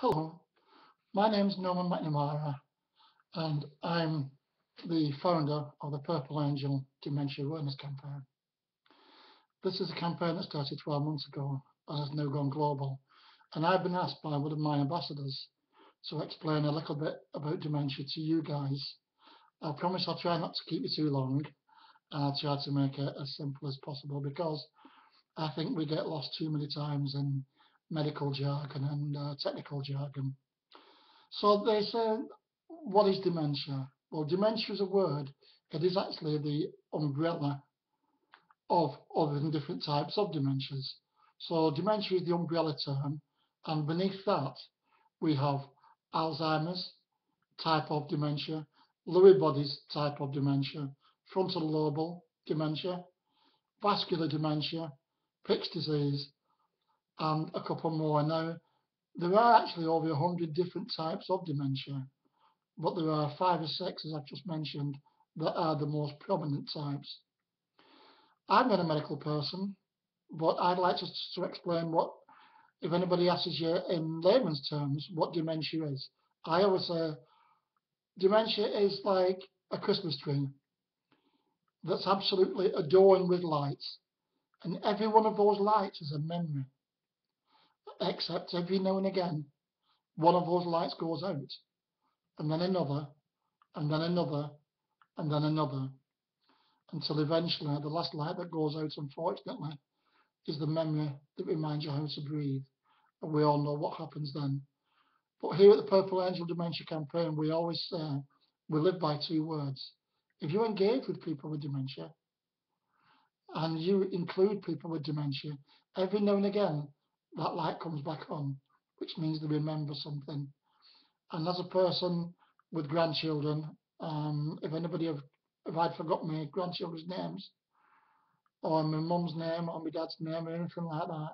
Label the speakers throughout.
Speaker 1: Hello, my name's Norman McNamara, and I'm the founder of the Purple Angel Dementia Awareness Campaign. This is a campaign that started 12 months ago and has now gone global, and I've been asked by one of my ambassadors to explain a little bit about dementia to you guys. I promise I'll try not to keep you too long, and I'll try to make it as simple as possible because I think we get lost too many times in medical jargon and technical jargon. So they say, what is dementia? Well, dementia is a word. It is actually the umbrella of other than different types of dementias. So dementia is the umbrella term, and beneath that we have Alzheimer's type of dementia, Lewy bodies type of dementia, frontal lobal dementia, vascular dementia, Pick's disease, and a couple more. Now, there are actually over 100 different types of dementia, but there are 5 or 6, as I've just mentioned, that are the most prominent types. I'm not a medical person, but I'd like to explain what, if anybody asks you in layman's terms, what dementia is. I always say dementia is like a Christmas tree that's absolutely adorned with lights, and every one of those lights is a memory, except every now and again, one of those lights goes out, and then another, and then another, and then another, until eventually the last light that goes out, unfortunately, is the memory that reminds you how to breathe. And we all know what happens then. But here at the Purple Angel Dementia Campaign, we always say we live by 2 words. If you engage with people with dementia and you include people with dementia, every now and again that light comes back on, which means they remember something. And as a person with grandchildren, if I'd forgotten my grandchildren's names, or my mum's name, or my dad's name, or anything like that,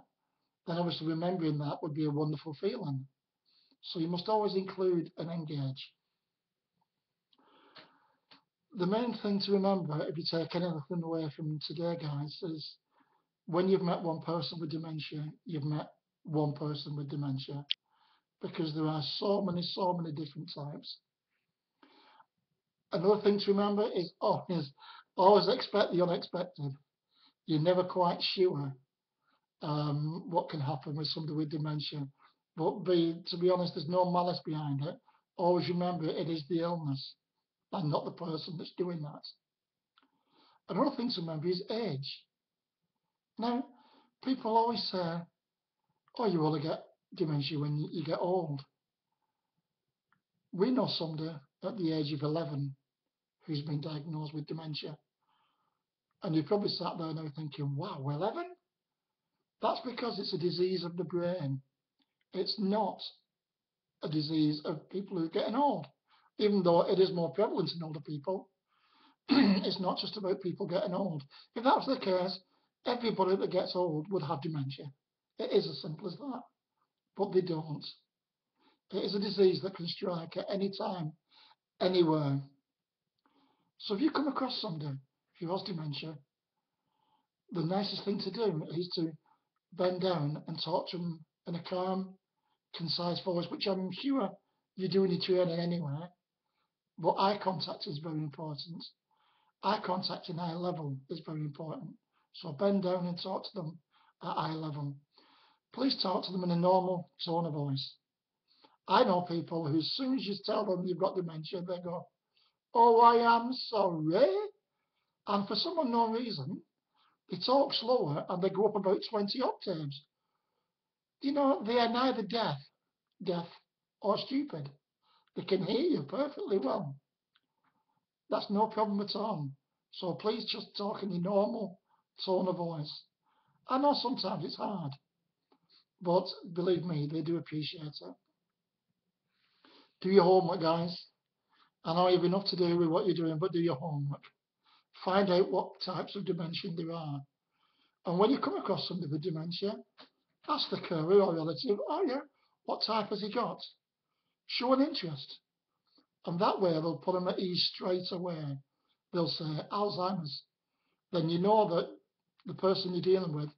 Speaker 1: then obviously remembering that would be a wonderful feeling. So you must always include and engage. The main thing to remember, if you take anything away from today, guys, is when you've met one person with dementia, you've met one person with dementia, because there are so many different types. Another thing to remember is always expect the unexpected. You're never quite sure what can happen with somebody with dementia. But to be honest, there's no malice behind it. Always remember it is the illness and not the person that's doing that. Another thing to remember is age. Now, people always say, oh, you only get dementia when you get old. We know somebody at the age of 11 who's been diagnosed with dementia. And you probably sat there now thinking, wow, 11? That's because it's a disease of the brain. It's not a disease of people who are getting old, even though it is more prevalent in older people. It's not just about people getting old. If that was the case, everybody that gets old would have dementia. It is as simple as that. But they don't. It is a disease that can strike at any time, anywhere. So if you come across somebody who has dementia, the nicest thing to do is to bend down and talk to them in a calm, concise voice, which I'm sure you do in your training anyway. But eye contact is very important. Eye contact in eye level is very important. So bend down and talk to them at eye level. Please talk to them in a normal tone of voice. I know people who, as soon as you tell them you've got dementia, they go, oh, I am sorry. And for some unknown reason, they talk slower and they go up about 20 octaves. You know, they are neither deaf or stupid. They can hear you perfectly well. That's no problem at all. So please just talk in your normal tone of voice. I know sometimes it's hard, but believe me, they do appreciate it. Do your homework, guys. I know you've enough to do with what you're doing, but do your homework. Find out what types of dementia there are. And when you come across somebody with dementia, ask the carer or relative, oh yeah, what type has he got? Show an interest. And that way they'll put them at ease straight away. They'll say Alzheimer's. Then you know that the person you're dealing with,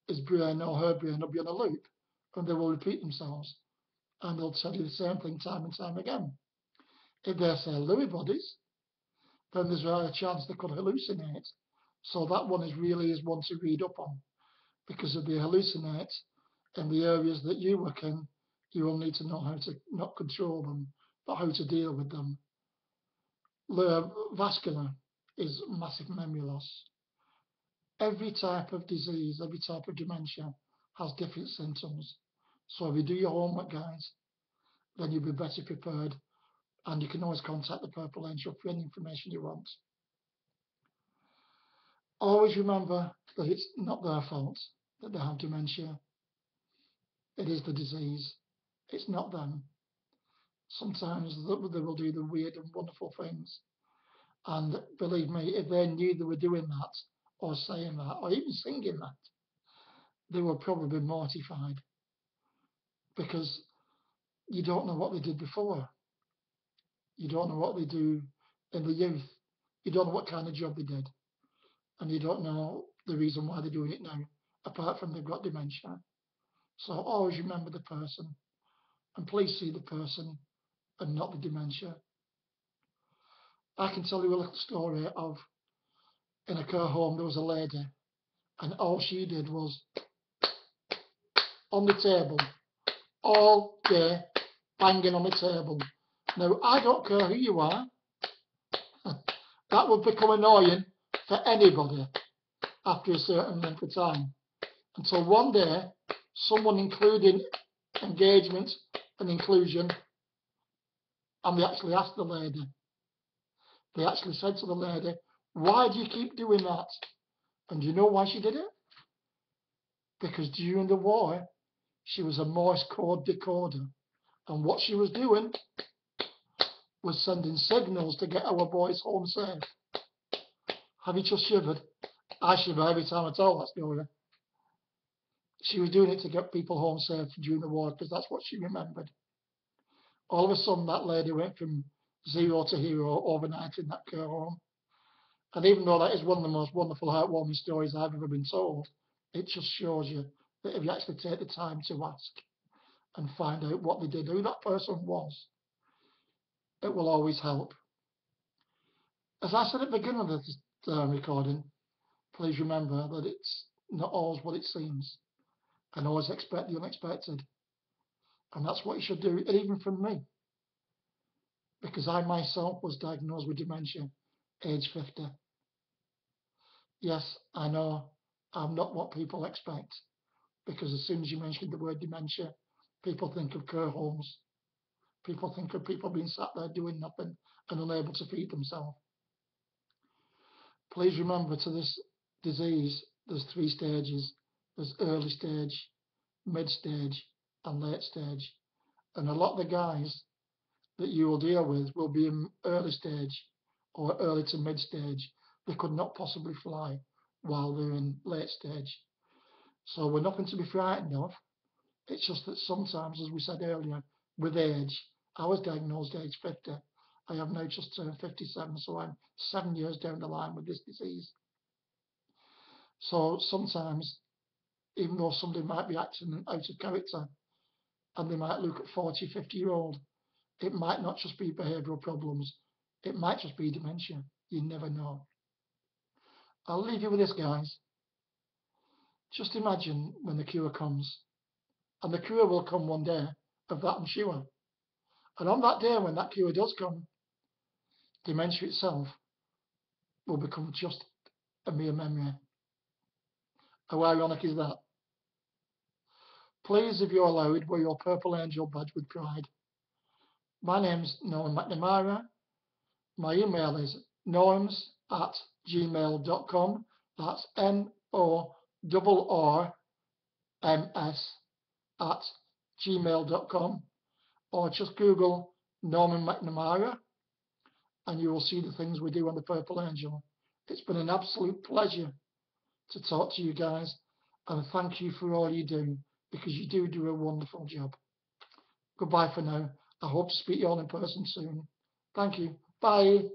Speaker 1: his brain or her brain will be on a loop and they will repeat themselves. and they'll tell you the same thing time and time again. If they say Lewy bodies, then there's a chance they could hallucinate. So that one is one to read up on, because if they hallucinate in the areas that you work in, you will need to know how to not control them, but how to deal with them. Vascular is massive memory loss. Every type of disease, every type of dementia has different symptoms. So if you do your homework, guys, then you'll be better prepared, and you can always contact the Purple Angel for any information you want. Always remember that it's not their fault that they have dementia. It is the disease. It's not them. Sometimes they will do the weird and wonderful things. And believe me, if they knew they were doing that, or saying that, or even singing that, they were probably mortified, because you don't know what they did before. You don't know what they do in the youth. You don't know what kind of job they did. And you don't know the reason why they're doing it now, apart from they've got dementia. So always remember the person, and please see the person and not the dementia. I can tell you a little story of, in a care home, there was a lady, and all she did was on the table all day, banging on the table. Now, I don't care who you are, that would become annoying for anybody after a certain length of time. Until one day, someone including engagement and inclusion, and they actually asked the lady, they actually said to the lady, why do you keep doing that? And do you know why she did it? Because during the war, she was a Morse code decoder. And what she was doing was sending signals to get our boys home safe. Have you just shivered? I shiver every time I tell that story. She was doing it to get people home safe during the war, because that's what she remembered. All of a sudden, that lady went from zero to hero overnight in that care home. And even though that is one of the most wonderful, heartwarming stories I've ever been told, it just shows you that if you actually take the time to ask and find out what they did, who that person was, it will always help. As I said at the beginning of this recording, please remember that it's not always what it seems, and always expect the unexpected. And that's what you should do, even from me, because I myself was diagnosed with dementia, age 50. Yes, I know I'm not what people expect, because as soon as you mention the word dementia, people think of care homes. People think of people being sat there doing nothing and unable to feed themselves. Please remember, to this disease, there's 3 stages. There's early stage, mid stage, and late stage. And a lot of the guys that you will deal with will be in early stage or early to mid stage. They could not possibly fly while they're in late stage. So we're nothing to be frightened of. It's just that sometimes, as we said earlier, with age, I was diagnosed age 50. I have now just turned 57, so I'm 7 years down the line with this disease. So sometimes, even though somebody might be acting out of character and they might look at 40, 50-year-old, it might not just be behavioural problems. It might just be dementia. You never know. I'll leave you with this, guys. Just imagine when the cure comes, and the cure will come one day, of that I'm sure. And on that day when that cure does come, dementia itself will become just a mere memory. How ironic is that? Please, if you're allowed, wear your Purple Angel badge with pride. My name's Noam McNamara. My email is norms@gmail.com. That's NORRMS@gmail.com. Or just Google Norman McNamara and you will see the things we do on the Purple Angel. It's been an absolute pleasure to talk to you guys, and thank you for all you do, because you do a wonderful job. Goodbye for now. I hope to speak to you all in person soon. Thank you. Bye.